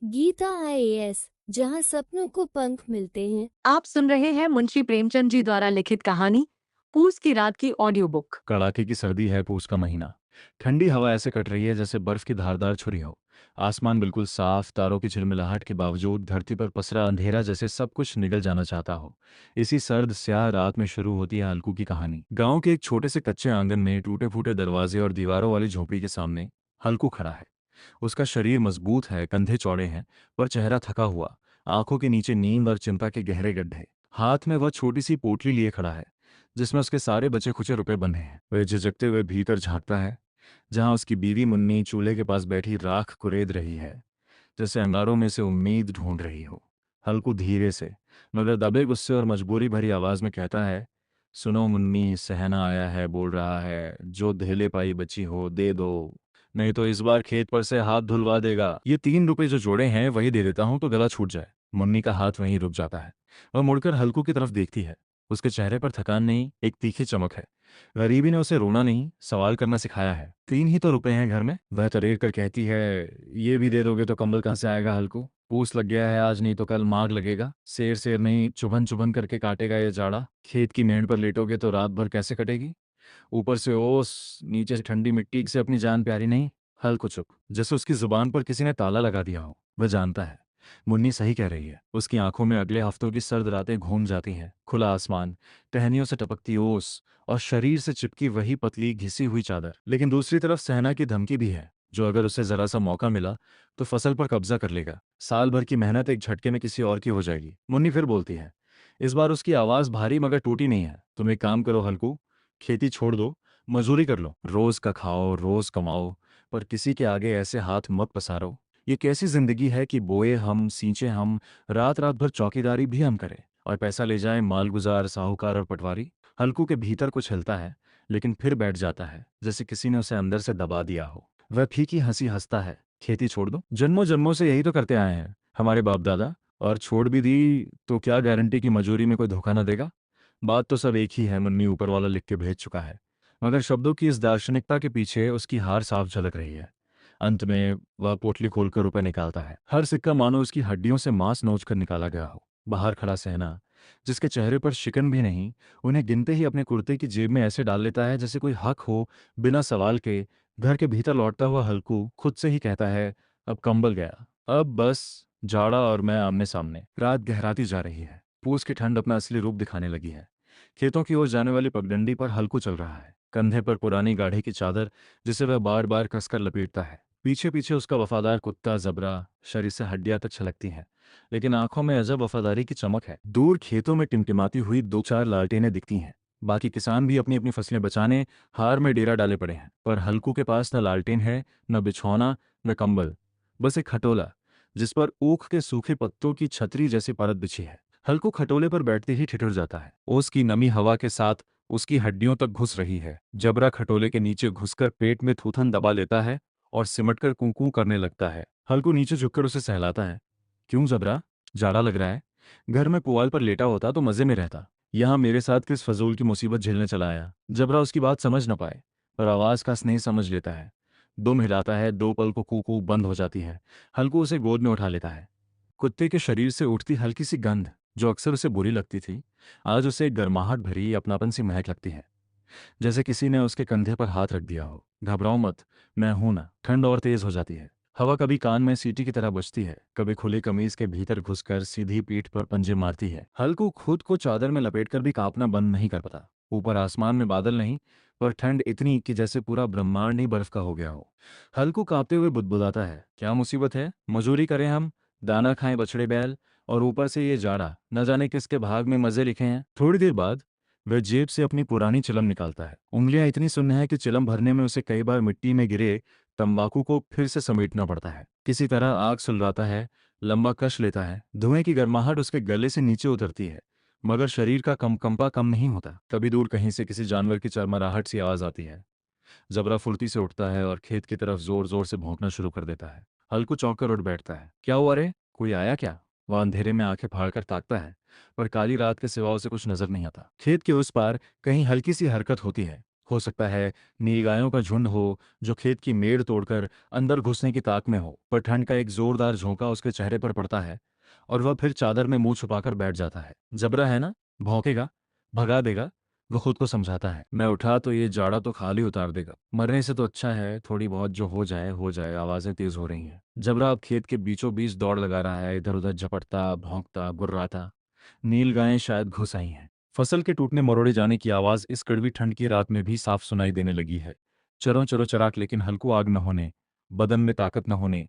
Gita IAS, जहां सपनों को पंख मिलते हैं। आप सुन रहे हैं मुंशी प्रेमचंद जी द्वारा लिखित कहानी पूस की रात की ऑडियो बुक। कड़ाके की सर्दी है, पूस का महीना। ठंडी हवा ऐसे कट रही है जैसे बर्फ की धारदार छुरी हो। आसमान बिल्कुल साफ, तारों की झिलमिलाहट के बावजूद धरती पर पसरा अंधेरा जैसे सब कुछ निगल जाना चाहता हो। इसी सर्द स्याह रात में शुरू होती है हल्कू की कहानी। गांव के एक छोटे से कच्चे आंगन में टूटे फूटे दरवाजे और दीवारों वाली झोपड़ी के सामने हल्कू खड़ा है। उसका शरीर मजबूत है, कंधे चौड़े हैं, पर चेहरा थका हुआ। आंखों के नीचे नींद और चिंता के गहरे गड्ढे। हाथ में वह छोटी सी पोटली लिए खड़ा है जिसमें उसके सारे बचे खुचे रुपए बंधे हैं। वह झिझकते हुए भीतर झांकता है, जहां उसकी बीवी मुन्नी चूल्हे के पास बैठी राख कुरेद रही है, जैसे अंगारों में से उम्मीद ढूंढ रही हो। हल्कू धीरे से, मगर दबे गुस्से और मजबूरी भरी आवाज में कहता है, सुनो मुन्नी, सहना आया है, बोल रहा है, जो धेले पाई बची हो दे दो, नहीं तो इस बार खेत पर से हाथ धुलवा देगा। ये 3 रुपए जो जोड़े हैं वही दे देता हूं तो गला छूट जाए। मुन्नी का हाथ वहीं रुक जाता है। वह मुड़कर हल्कू की तरफ देखती है। उसके चेहरे पर थकान नहीं, एक तीखी चमक है। गरीबी ने उसे रोना नहीं, सवाल करना सिखाया है। 3 ही तो रुपए हैं घर में। वह तरेर कर कहती है, ये भी दे दोगे तो कंबल कहाँ से आएगा हल्कू? पूस लग गया है, आज नहीं तो कल माग लगेगा। शेर शेर नहीं, चुभन चुभन करके काटेगा ये जाड़ा। खेत की मेड़ पर लेटोगे तो रात भर कैसे कटेगी? ऊपर से ओस, नीचे से ठंडी मिट्टी से अपनी जान प्यारी नहीं। हल्कू चुप, जैसे उसकी जुबान पर किसी ने ताला लगा दिया हो। वह जानता है मुन्नी सही कह रही है। उसकी आंखों में अगले हफ्तों की सर्द रातें घूम जाती हैं। खुला आसमान, टहनियों से टपकती ओस और शरीर से चिपकी वही पतली घिसी हुई चादर। लेकिन दूसरी तरफ सहना की धमकी भी है, जो अगर उसे जरा सा मौका मिला तो फसल पर कब्जा कर लेगा। साल भर की मेहनत एक झटके में किसी और की हो जाएगी। मुन्नी फिर बोलती है। इस बार उसकी आवाज भारी मगर टूटी नहीं है। तुम एक काम करो हल्कू, खेती छोड़ दो, मजूरी कर लो। रोज का खाओ, रोज कमाओ, पर किसी के आगे ऐसे हाथ मत पसारो। ये कैसी जिंदगी है कि बोए हम, सींचे हम, रात रात भर चौकीदारी भी हम करें और पैसा ले जाए मालगुजार, साहूकार और पटवारी। हल्कू के भीतर कुछ हिलता है, लेकिन फिर बैठ जाता है, जैसे किसी ने उसे अंदर से दबा दिया हो। वह फीकी हंसी हंसता है। खेती छोड़ दो? जन्मों जन्मों से यही तो करते आए हैं हमारे बाप दादा, और छोड़ भी दी तो क्या गारंटी कि मजूरी में कोई धोखा न देगा? बात तो सब एक ही है, मुन्नी ऊपर वाला लिख के भेज चुका है। मगर शब्दों की इस दार्शनिकता के पीछे उसकी हार साफ झलक रही है। अंत में वह पोटली खोलकर रुपए निकालता है। हर सिक्का मानो उसकी हड्डियों से मांस नोच कर निकाला गया हो। बाहर खड़ा सहना, जिसके चेहरे पर शिकन भी नहीं, उन्हें गिनते ही अपने कुर्ते की जेब में ऐसे डाल लेता है जैसे कोई हक हो, बिना सवाल के। घर के भीतर लौटता हुआ हल्कू खुद से ही कहता है, अब कंबल गया, अब बस जाड़ा और मैं आमने सामने। रात गहराती जा रही है। पूस की ठंड अपना असली रूप दिखाने लगी है। खेतों की ओर जाने वाली पगडंडी पर हल्कू चल रहा है, कंधे पर पुरानी गाढ़े की चादर जिसे वह बार बार कसकर लपेटता है। पीछे पीछे उसका वफादार कुत्ता जबरा, शरीर से हड्डियां तक छलकती हैं, लेकिन आंखों में अजब वफादारी की चमक है। दूर खेतों में टिमटिमाती हुई 2-4 लालटेनें दिखती हैं। बाकी किसान भी अपनी अपनी फसलें बचाने हार में डेरा डाले पड़े हैं, पर हल्कू के पास न लालटेन है, न बिछौना, न कंबल, बस एक खटोला जिस पर ऊख के सूखे पत्तों की छतरी जैसी परत बिछी है। हल्कू खटोले पर बैठते ही ठिठुर जाता है। ओस की नमी हवा के साथ उसकी हड्डियों तक घुस रही है। जबरा खटोले के नीचे घुसकर पेट में थूथन दबा लेता है और सिमटकर कूं करने लगता है। हल्कू नीचे झुककर उसे सहलाता है। क्यों जबरा, जाड़ा लग रहा है? घर में पुआल पर लेटा होता तो मजे में रहता। यहाँ मेरे साथ किस फजूल की मुसीबत झेलने चला आया? जबरा उसकी बात समझ न पाए, पर आवाज का स्नेह समझ लेता है। दुम हिलाता है, 2 पल को कू बंद हो जाती है। हल्कू उसे गोद में उठा लेता है। कुत्ते के शरीर से उठती हल्की सी गंध, जो अक्सर उसे बुरी लगती थी, आज उसे एक गर्माहट भरी अपनापन सी महक लगती है, जैसे किसी ने उसके कंधे पर हाथ रख दिया हो। घबराओ मत, मैं हूं ना। ठंड और तेज हो जाती है। हवा कभी कान में सीटी की तरह बजती है, कभी खुली कमीज के भीतर घुसकर सीधी पीठ पर पंजे मारती है। हल्कू खुद को चादर में लपेटकर भी कांपना बंद नहीं कर पाता। ऊपर आसमान में बादल नहीं, पर ठंड इतनी कि जैसे पूरा ब्रह्मांड ही बर्फ का हो गया हो। हल्कू कांपते हुए बुदबुदाता है, क्या मुसीबत है? मजूरी करें हम, दाना खाएं बछड़े बैल, और ऊपर से ये जाड़ा, न जाने किसके भाग में मजे लिखे हैं। थोड़ी देर बाद वह जेब से अपनी पुरानी चिलम निकालता है। उंगलियां इतनी सुन्न है कि चिलम भरने में उसे कई बार मिट्टी में गिरे तंबाकू को फिर से समेटना पड़ता है। किसी तरह आग सुलगाता है, लंबा कश लेता है। धुएं की गर्माहट उसके गले से नीचे उतरती है, मगर शरीर का कंपा कम नहीं होता। तभी दूर कहीं से किसी जानवर की चरमराहट सी आवाज आती है। जबरा फुर्ती से उठता है और खेत की तरफ जोर जोर से भौंकना शुरू कर देता है। हल्कू चौंक कर उठ बैठता है। क्या हुआ रे, कोई आया क्या? वह अंधेरे में आंखें फाड़कर ताकता है, पर काली रात के सिवा उसे कुछ नजर नहीं आता। खेत के उस पार कहीं हल्की सी हरकत होती है। हो सकता है नीलगायों का झुंड हो जो खेत की मेड़ तोड़कर अंदर घुसने की ताक में हो, पर ठंड का एक जोरदार झोंका उसके चेहरे पर पड़ता है और वह फिर चादर में मुंह छुपाकर बैठ जाता है। जबरा है ना, भौंकेगा, भगा देगा, वो खुद को समझाता है। मैं उठा तो ये जाड़ा तो खाली उतार देगा, मरने से तो अच्छा है थोड़ी बहुत जो हो जाए। आवाजें तेज हो रही हैं। जबरा अब खेत के बीचों बीच दौड़ लगा रहा है, इधर उधर झपटता, भौंकता, गुर्राता। नीलगायें शायद घुस आई हैं। फसल के टूटने मरोड़े जाने की आवाज इस कड़वी ठंड की रात में भी साफ सुनाई देने लगी है। चरो चरो चराक, लेकिन हल्को आग न होने, बदन में ताकत न होने,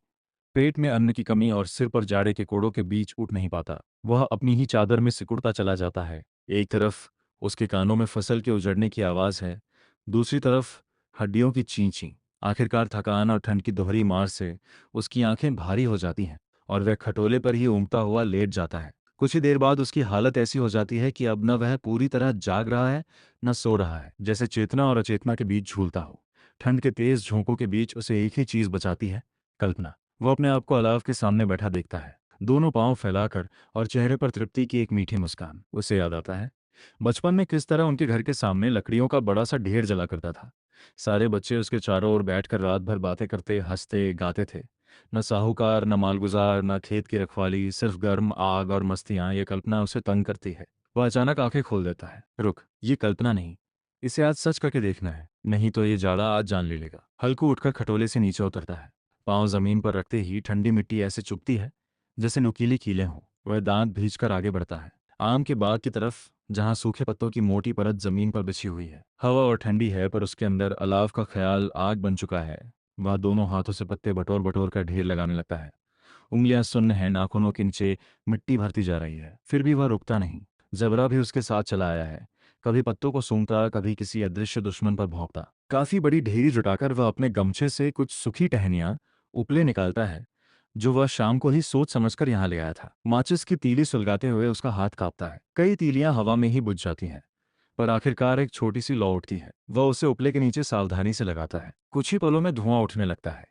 पेट में अन्न की कमी और सिर पर जाड़े के कोड़ों के बीच उठ नहीं पाता। वह अपनी ही चादर में सिकुड़ता चला जाता है। एक तरफ उसके कानों में फसल के उजड़ने की आवाज है, दूसरी तरफ हड्डियों की चींची। आखिरकार थकान और ठंड की दोहरी मार से उसकी आंखें भारी हो जाती हैं और वह खटोले पर ही ऊँघता हुआ लेट जाता है। कुछ ही देर बाद उसकी हालत ऐसी हो जाती है कि अब न वह पूरी तरह जाग रहा है न सो रहा है, जैसे चेतना और अचेतना के बीच झूलता हो। ठंड के तेज झोंकों के बीच उसे एक ही चीज बचाती है, कल्पना। वो अपने आप को अलाव के सामने बैठा देखता है, दोनों पांव फैलाकर, और चेहरे पर तृप्ति की एक मीठी मुस्कान। उसे याद आता है बचपन में किस तरह उनके घर के सामने लकड़ियों का बड़ा सा ढेर जला करता था। सारे बच्चे उसके चारों ओर बैठकर रात भर बातें करते, हंसते, गाते थे। न साहूकार, न मालगुजार, न खेत की रखवाली, सिर्फ गर्म आग और मस्तियां। ये कल्पना उसे तंग करती है। वह अचानक आंखें खोल देता है। रुक, ये कल्पना नहीं, इसे आज सच करके देखना है, नहीं तो ये जाड़ा आज जान ले लेगा। हल्कू उठकर खटोले से नीचे उतरता है। पांव जमीन पर रखते ही ठंडी मिट्टी ऐसे चुभती है जैसे नुकीली कीलें हों। वह दांत भींचकर आगे बढ़ता है, आम के बाग की तरफ, जहां सूखे पत्तों की मोटी परत जमीन पर बिछी हुई है। हवा और ठंडी है, पर उसके अंदर अलाव का ख्याल आग बन चुका है। वह दोनों हाथों से पत्ते बटोर बटोर कर ढेर लगाने लगता है। उंगलियां सुन्न हैं, नाखूनों के नीचे मिट्टी भरती जा रही है, फिर भी वह रुकता नहीं। जबरा भी उसके साथ चला आया है, कभी पत्तों को सूंघता, कभी किसी अदृश्य दुश्मन पर भौंकता। काफी बड़ी ढेरी जुटाकर वह अपने गमछे से कुछ सूखी टहनियां उपले निकालता है, जो वह शाम को ही सोच समझकर यहाँ ले आया था। माचिस की तीली सुलगाते हुए उसका हाथ कांपता है। कई तीलियां हवा में ही बुझ जाती हैं, पर आखिरकार एक छोटी सी लौ उठती है। वह उसे उपले के नीचे सावधानी से लगाता है। कुछ ही पलों में धुआं उठने लगता है,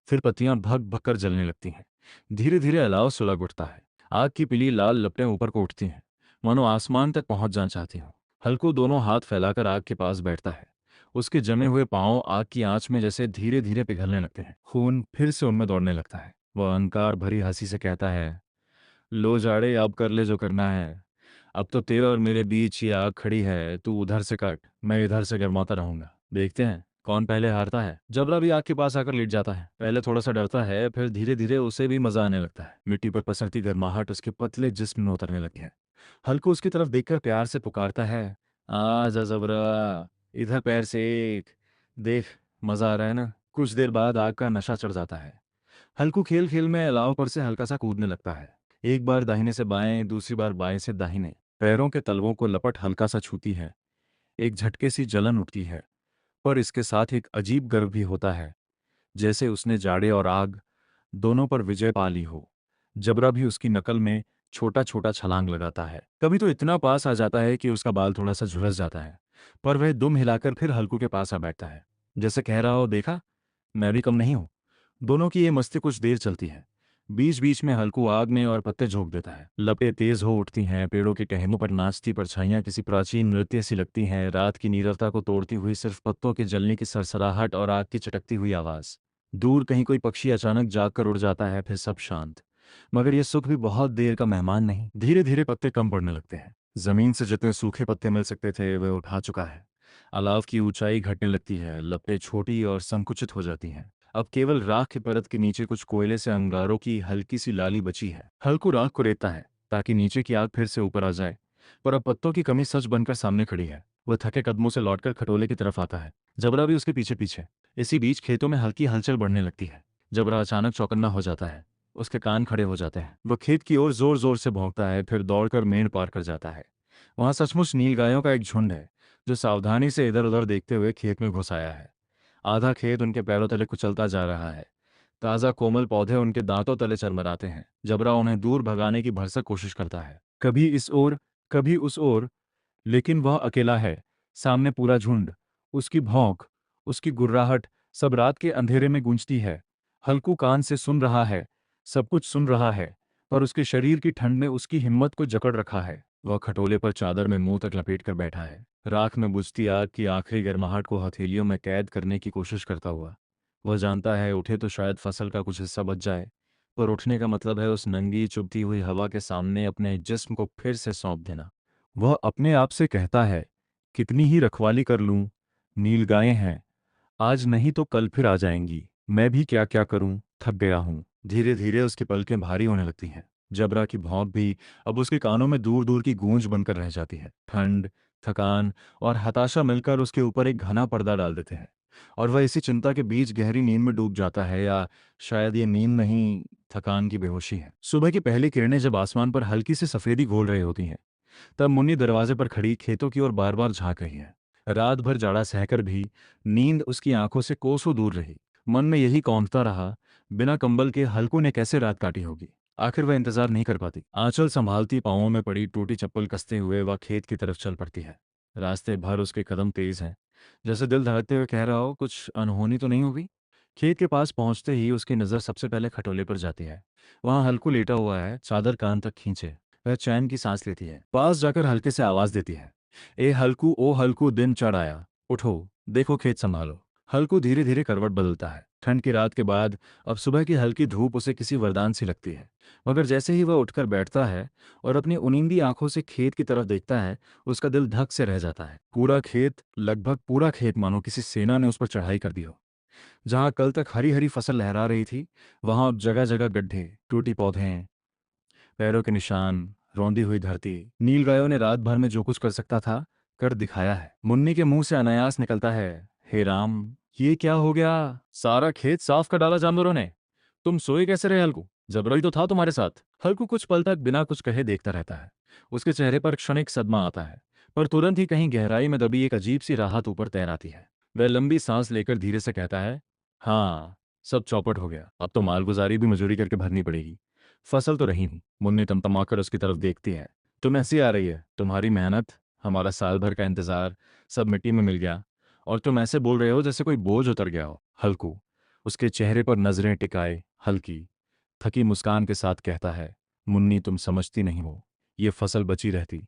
फिर पत्तियां भग भग कर जलने लगती हैं। धीरे धीरे अलाव सुलग उठता है। आग की पीली लाल लपटें ऊपर को उठती हैं, मानो आसमान तक पहुंच जाना चाहती हों। हल्कू दोनों हाथ फैलाकर आग के पास बैठता है। उसके जमे हुए पांव आग की आंच में जैसे धीरे धीरे पिघलने लगते हैं। खून फिर से उनमें दौड़ने लगता है। वह अहंकार भरी हंसी से कहता है, लो जाड़े, अब कर ले जो करना है। अब तो तेरे और मेरे बीच ये आग खड़ी है, तू उधर से काट, मैं इधर से गर्माता रहूंगा। देखते हैं कौन पहले हारता है। जबरा भी आग के पास आकर लेट जाता है। पहले थोड़ा सा डरता है, फिर धीरे धीरे उसे भी मजा आने लगता है। मिट्टी पर पसरती गर्माहट उसके पतले जिस्म में उतरने लगती है। हल्कू उसकी तरफ देखकर प्यार से पुकारता है, आजा जबरा, इधर पैर सेक, देख मजा आ रहा है ना। कुछ देर बाद आग का नशा चढ़ जाता है। हल्कू खेल खेल में अलाव पर से हल्का सा कूदने लगता है। एक बार दाहिने से बाएं, दूसरी बार बाएं से दाहिने। पैरों के तलवों को लपट हल्का सा छूती है। एक झटके सी जलन उठती है, पर इसके साथ एक अजीब गर्व भी होता है, जैसे उसने जाड़े और आग दोनों पर विजय पा ली हो। जबरा भी उसकी नकल में छोटा छोटा छलांग लगाता है। कभी तो इतना पास आ जाता है कि उसका बाल थोड़ा सा झुलस जाता है, पर वह दुम हिलाकर फिर हल्कू के पास आ बैठता है, जैसे कह रहा हो, देखा मैं भी कम नहीं हूं। दोनों की ये मस्ती कुछ देर चलती है। बीच बीच में हल्कू आग में और पत्ते झोंक देता है। लपें तेज हो उठती हैं, पेड़ों की टहनियों पर नाचती परछाइयां किसी प्राचीन नृत्य सी लगती हैं। रात की नीरवता को तोड़ती हुई सिर्फ पत्तों के जलने की सरसराहट और आग की चटकती हुई आवाज। दूर कहीं कोई पक्षी अचानक जाग कर उड़ जाता है, फिर सब शांत। मगर यह सुख भी बहुत देर का मेहमान नहीं। धीरे धीरे पत्ते कम पड़ने लगते हैं। जमीन से जितने सूखे पत्ते मिल सकते थे वह उठा चुका है। अलाव की ऊंचाई घटने लगती है, लपटें छोटी और संकुचित हो जाती हैं। अब केवल राख की परत के नीचे कुछ कोयले से अंगारों की हल्की सी लाली बची है। हल्कू राख को रेतता है ताकि नीचे की आग फिर से ऊपर आ जाए, पर अब पत्तों की कमी सच बनकर सामने खड़ी है। वह थके कदमों से लौटकर खटोले की तरफ आता है। जबरा भी उसके पीछे पीछे। इसी बीच खेतों में हल्की हलचल बढ़ने लगती है। जबरा अचानक चौकन्ना हो जाता है। उसके कान खड़े हो जाते हैं। वह खेत की ओर जोर जोर से भौंकता है, फिर दौड़कर मेड़ पार कर जाता है। वहां सचमुच नीलगायों का एक झुंड है, जो सावधानी से इधर उधर देखते हुए खेत में घुस आया है। आधा खेत उनके पैरों तले कुचलता जा रहा है। ताज़ा कोमल पौधे उनके दांतों तले चरमराते हैं। जबरा उन्हें दूर भगाने की भरसक कोशिश करता है, कभी इस ओर, कभी उस ओर, लेकिन वह अकेला है। सामने पूरा झुंड, उसकी भौंक, उसकी गुर्राहट सब रात के अंधेरे में गूंजती है। हल्कू कान से सुन रहा है, सब कुछ सुन रहा है, पर उसके शरीर की ठंड ने उसकी हिम्मत को जकड़ रखा है। वह खटोले पर चादर में मुंह तक लपेट कर बैठा है, राख में बुझती आग की आखिरी गर्माहट को हथेलियों में कैद करने की कोशिश करता हुआ। वह जानता है उठे तो शायद फसल का कुछ हिस्सा बच जाए, पर उठने का मतलब है उस नंगी चुभती हुई हवा के सामने अपने जिस्म को फिर से सौंप देना। वह अपने आप से कहता है, कितनी ही रखवाली कर लूं, नीलगायें हैं, आज नहीं तो कल फिर आ जाएंगी, मैं भी क्या क्या करूं, थक गया हूं। धीरे धीरे उसकी पलकें भारी होने लगती हैं। जबरा की भौंक भी अब उसके कानों में दूर दूर की गूंज बनकर रह जाती है। ठंड, थकान और हताशा मिलकर उसके ऊपर एक घना पर्दा डाल देते हैं, और वह इसी चिंता के बीच गहरी नींद में डूब जाता है, या शायद ये नींद नहीं, थकान की बेहोशी है। सुबह की पहली किरणें जब आसमान पर हल्की सी सफेदी घोल रही होती हैं, तब मुन्नी दरवाजे पर खड़ी खेतों की ओर बार बार झांक रही है। रात भर जाड़ा सहकर भी नींद उसकी आंखों से कोसों दूर रही। मन में यही कौंधता रहा, बिना कंबल के हल्कू ने कैसे रात काटी होगी। आखिर वह इंतजार नहीं कर पाती। आंचल संभालती पांवों में पड़ी टूटी चप्पल कसते हुए वह खेत की तरफ चल पड़ती है। रास्ते भर उसके कदम तेज हैं, जैसे दिल धड़कते हुए कह रहा हो कुछ अनहोनी तो नहीं होगी। खेत के पास पहुंचते ही उसकी नजर सबसे पहले खटोले पर जाती है। वहां हल्कू लेटा हुआ है, चादर कान तक खींचे। वह चैन की सांस लेती है, पास जाकर हल्के से आवाज देती है, ए हल्कू, ओ हल्कू, दिन चढ़ आया, उठो, देखो खेत संभालो। हल्कू धीरे धीरे करवट बदलता है। ठंड की रात के बाद अब सुबह की हल्की धूप उसे किसी वरदान सी लगती है। मगर जैसे ही वह उठकर बैठता है और अपनी उनींदी आंखों से खेत की तरफ देखता है, उसका दिल धक से रह जाता है। पूरा खेत, लगभग पूरा खेत मानो किसी सेना ने उस पर चढ़ाई कर दी हो। जहां कल तक हरी हरी फसल लहरा रही थी, वहां अब जगह जगह गड्ढे, टूटी पौधे, पैरों के निशान, रौंदी हुई धरती। नीलगायों ने रात भर में जो कुछ कर सकता था, कर दिखाया है। मुन्नी के मुंह से अनायास निकलता है, हे राम, ये क्या हो गया? सारा खेत साफ कर डाला जानवरों ने। तुम सोए कैसे रहे हल्कू? जबरई तो था तुम्हारे साथ। हल्कू कुछ पल तक बिना कुछ कहे देखता रहता है। उसके चेहरे पर क्षणिक सदमा आता है, पर तुरंत ही कहीं गहराई में दबी एक अजीब सी राहत ऊपर तैर आती है। वह लंबी सांस लेकर धीरे से कहता है, हाँ, सब चौपट हो गया। अब तो मालगुजारी भी मजूरी करके भरनी पड़ेगी। फसल तो रही नहीं। मुन्नी तमतमाकर उसकी तरफ देखती है। तुम ऐसी आ रही है, तुम्हारी मेहनत, हमारा साल भर का इंतजार, सब मिट्टी में मिल गया, और तुम ऐसे बोल रहे हो जैसे कोई बोझ उतर गया हो। हल्कू उसके चेहरे पर नजरें टिकाए हल्की थकी मुस्कान के साथ कहता है, मुन्नी तुम समझती नहीं हो, ये फसल बची रहती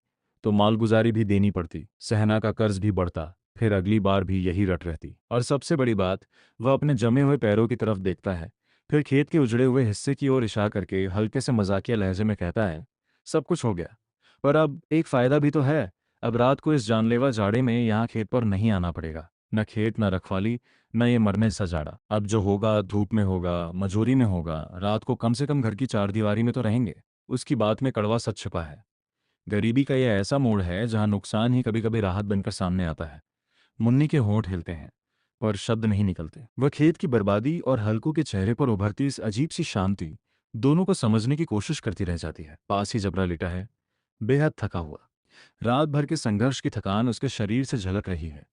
तो मालगुजारी भी देनी पड़ती, सहना का कर्ज भी बढ़ता, फिर अगली बार भी यही रट रहती। और सबसे बड़ी बात, वह अपने जमे हुए पैरों की तरफ देखता है, फिर खेत के उजड़े हुए हिस्से की ओर इशारा करके हल्के से मजाकिया लहजे में कहता है, सब कुछ हो गया, पर अब एक फायदा भी तो है। अब रात को इस जानलेवा जाड़े में यहाँ खेत पर नहीं आना पड़ेगा। न खेत, न रखवाली, न ये मरने सा जाड़ा। अब जो होगा धूप में होगा, मजूरी में होगा, रात को कम से कम घर की चारदीवारी में तो रहेंगे। उसकी बात में कड़वा सच छिपा है। गरीबी का यह ऐसा मोड़ है जहां नुकसान ही कभी कभी राहत बनकर सामने आता है। मुन्नी के होंठ हिलते हैं, पर शब्द नहीं निकलते। वह खेत की बर्बादी और हल्कू के चेहरे पर उभरती इस अजीब सी शांति, दोनों को समझने की कोशिश करती रह जाती है। पास ही जबरा लेटा है, बेहद थका हुआ। रात भर के संघर्ष की थकान उसके शरीर से झलक रही है।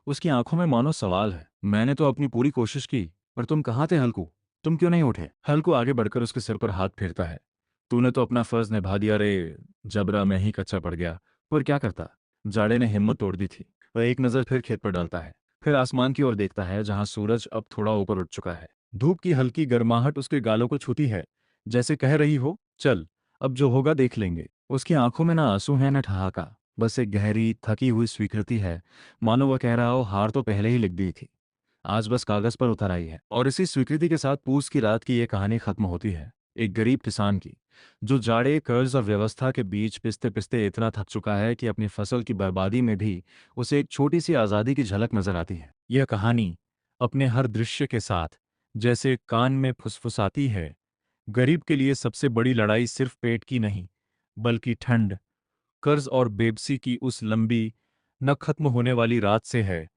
उसकी आंखों में मानो सवाल है, मैंने तो अपनी पूरी कोशिश की, पर तुम कहाँ थे हल्कू? तुम क्यों नहीं उठे? हल्कू आगे बढ़कर उसके सिर पर हाथ फेरता है। तूने तो अपना फर्ज निभा दिया रे। जबरा मैं ही कच्चा पड़ गया, पर क्या करता, जाड़े ने हिम्मत तोड़ दी थी। वह एक नजर फिर खेत पर डालता है, फिर आसमान की ओर देखता है जहां सूरज अब थोड़ा ऊपर उठ चुका है। धूप की हल्की गर्माहट उसके गालों को छूती है, जैसे कह रही हो, चल, अब जो होगा देख लेंगे। उसकी आंखों में ना आंसू है न ठहाका, बस एक गहरी थकी हुई स्वीकृति है, मानो वह कह रहा हो, हार तो पहले ही लिख दी थी, आज बस कागज पर उतर आई है। और इसी स्वीकृति के साथ पूस की रात की यह कहानी खत्म होती है, एक गरीब किसान की, जो जाड़े, कर्ज और व्यवस्था के बीच पिसते पिसते इतना थक चुका है कि अपनी फसल की बर्बादी में भी उसे एक छोटी सी आज़ादी की झलक नजर आती है। यह कहानी अपने हर दृश्य के साथ जैसे कान में फुसफुसाती है। गरीब के लिए सबसे बड़ी लड़ाई सिर्फ पेट की नहीं, बल्कि ठंड, कर्ज और बेबसी की उस लंबी, न खत्म होने वाली रात से है,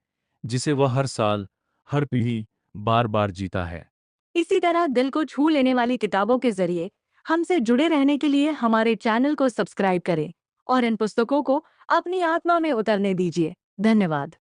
जिसे वह हर साल, हर पीढ़ी बार बार जीता है। इसी तरह दिल को छू लेने वाली किताबों के जरिए हमसे जुड़े रहने के लिए हमारे चैनल को सब्सक्राइब करें और इन पुस्तकों को अपनी आत्मा में उतरने दीजिए। धन्यवाद।